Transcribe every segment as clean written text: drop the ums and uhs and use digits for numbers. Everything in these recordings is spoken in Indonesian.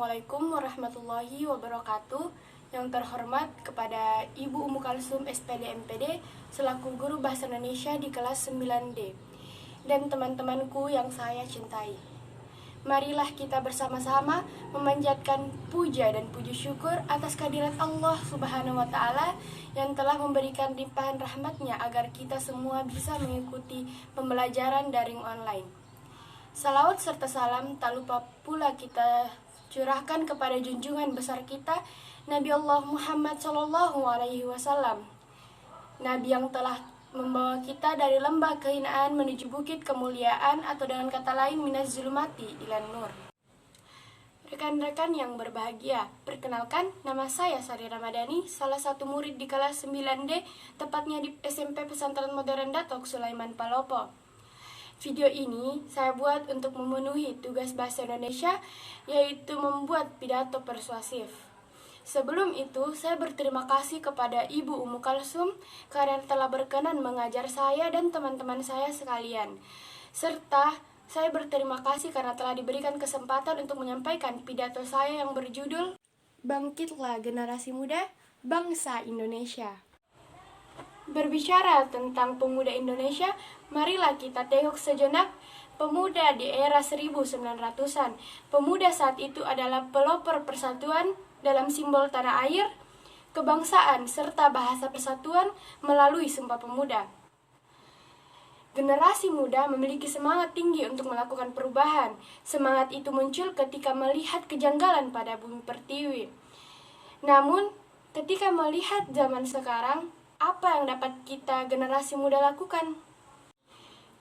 Assalamualaikum warahmatullahi wabarakatuh. Yang terhormat kepada Ibu Ummu Kalsum SPD MPD selaku guru Bahasa Indonesia di kelas 9D dan teman-temanku yang saya cintai. Marilah kita bersama-sama memanjatkan puja dan puji syukur atas kehadirat Allah Subhanahu wa Ta'ala yang telah memberikan limpahan rahmatnya agar kita semua bisa mengikuti pembelajaran daring online. Salawat serta salam tak lupa pula kita curahkan kepada junjungan besar kita, Nabi Allah Muhammad SAW, Nabi yang telah membawa kita dari lembah kehinaan menuju bukit kemuliaan, atau dengan kata lain minaz zulumati ilan nur. Rekan-rekan yang berbahagia, perkenalkan nama saya Sari Ramadhani, salah satu murid di kelas 9D, tepatnya di SMP Pesantren Modern Datok Sulaiman Palopo. Video ini saya buat untuk memenuhi tugas bahasa Indonesia, yaitu membuat pidato persuasif. Sebelum itu, saya berterima kasih kepada Ibu Ummu Kalsum karena telah berkenan mengajar saya dan teman-teman saya sekalian. Serta saya berterima kasih karena telah diberikan kesempatan untuk menyampaikan pidato saya yang berjudul Bangkitlah Generasi Muda Bangsa Indonesia. Berbicara tentang pemuda Indonesia, marilah kita tengok sejenak pemuda di era 1900-an. Pemuda saat itu adalah pelopor persatuan dalam simbol tanah air, kebangsaan, serta bahasa persatuan melalui Sumpah Pemuda. Generasi muda memiliki semangat tinggi untuk melakukan perubahan. Semangat itu muncul ketika melihat kejanggalan pada bumi pertiwi. Namun, ketika melihat zaman sekarang, apa yang dapat kita generasi muda lakukan?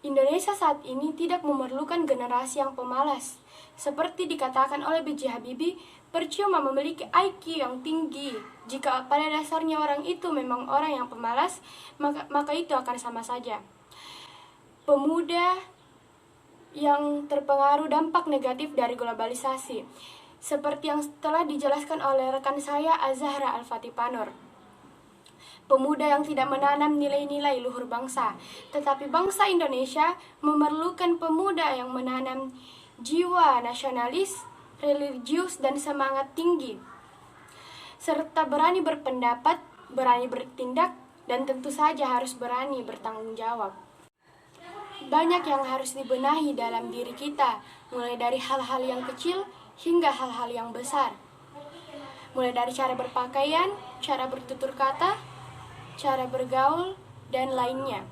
Indonesia saat ini tidak memerlukan generasi yang pemalas. Seperti dikatakan oleh B.J. Habibie, percuma memiliki IQ yang tinggi. Jika pada dasarnya orang itu memang orang yang pemalas, maka itu akan sama saja. Pemuda yang terpengaruh dampak negatif dari globalisasi, seperti yang telah dijelaskan oleh rekan saya Azahra Al-Fatih-Panur. Pemuda yang tidak menanam nilai-nilai luhur bangsa, tetapi bangsa Indonesia memerlukan pemuda yang menanam jiwa nasionalis, religius, dan semangat tinggi, serta berani berpendapat, berani bertindak, dan tentu saja harus berani bertanggung jawab. Banyak yang harus dibenahi dalam diri kita, mulai dari hal-hal yang kecil hingga hal-hal yang besar. Mulai dari cara berpakaian, cara bertutur kata, cara bergaul, dan lainnya.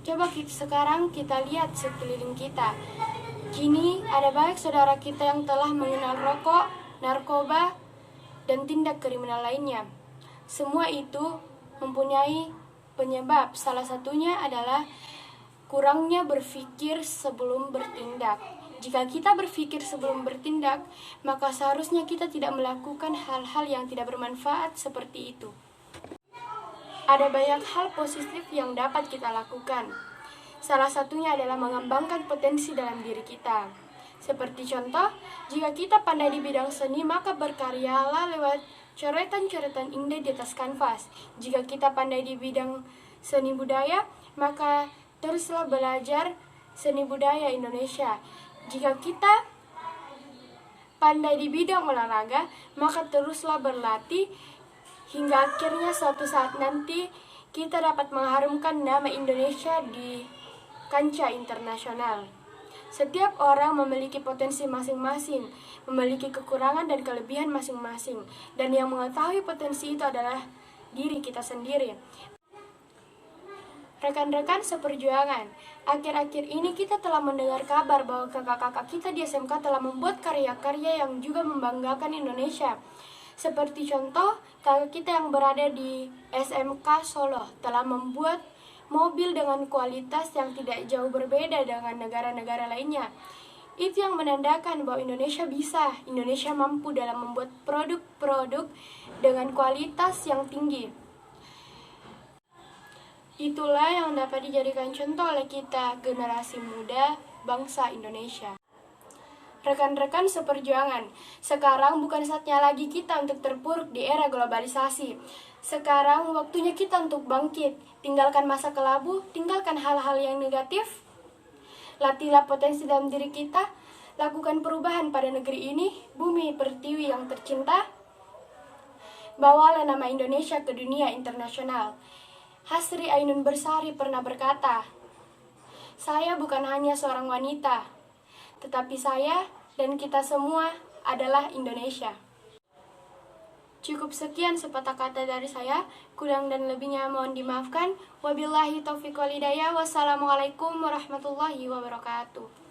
Coba sekarang kita lihat sekeliling kita. Kini ada banyak saudara kita yang telah mengenal rokok, narkoba, dan tindak kriminal lainnya. Semua itu mempunyai penyebab. Salah satunya adalah kurangnya berpikir sebelum bertindak. Jika kita berpikir sebelum bertindak, maka seharusnya kita tidak melakukan hal-hal yang tidak bermanfaat seperti itu. Ada banyak hal positif yang dapat kita lakukan. Salah satunya adalah mengembangkan potensi dalam diri kita. Seperti contoh, jika kita pandai di bidang seni, maka berkaryalah lewat coretan-coretan indah di atas kanvas. Jika kita pandai di bidang seni budaya, maka teruslah belajar seni budaya Indonesia. Jika kita pandai di bidang olahraga, maka teruslah berlatih hingga akhirnya suatu saat nanti kita dapat mengharumkan nama Indonesia di kancah internasional. Setiap orang memiliki potensi masing-masing, memiliki kekurangan dan kelebihan masing-masing, dan yang mengetahui potensi itu adalah diri kita sendiri. Rekan-rekan seperjuangan, akhir-akhir ini kita telah mendengar kabar bahwa kakak-kakak kita di SMK telah membuat karya-karya yang juga membanggakan Indonesia. Seperti contoh, kakak kita yang berada di SMK Solo telah membuat mobil dengan kualitas yang tidak jauh berbeda dengan negara-negara lainnya. Itu yang menandakan bahwa Indonesia bisa, Indonesia mampu dalam membuat produk-produk dengan kualitas yang tinggi. Itulah yang dapat dijadikan contoh oleh kita, generasi muda bangsa Indonesia. Rekan-rekan seperjuangan, sekarang bukan saatnya lagi kita untuk terpuruk di era globalisasi. Sekarang waktunya kita untuk bangkit, tinggalkan masa kelabu, tinggalkan hal-hal yang negatif. Latihlah potensi dalam diri kita, lakukan perubahan pada negeri ini, bumi yang tercinta, bawalah nama Indonesia ke dunia internasional. Hasri Ainun Bersari pernah berkata, "Saya bukan hanya seorang wanita, tetapi saya dan kita semua adalah Indonesia." Cukup sekian sepatah kata dari saya, kurang dan lebihnya mohon dimaafkan. Wabillahi taufiq wal hidayah. Wassalamualaikum warahmatullahi wabarakatuh.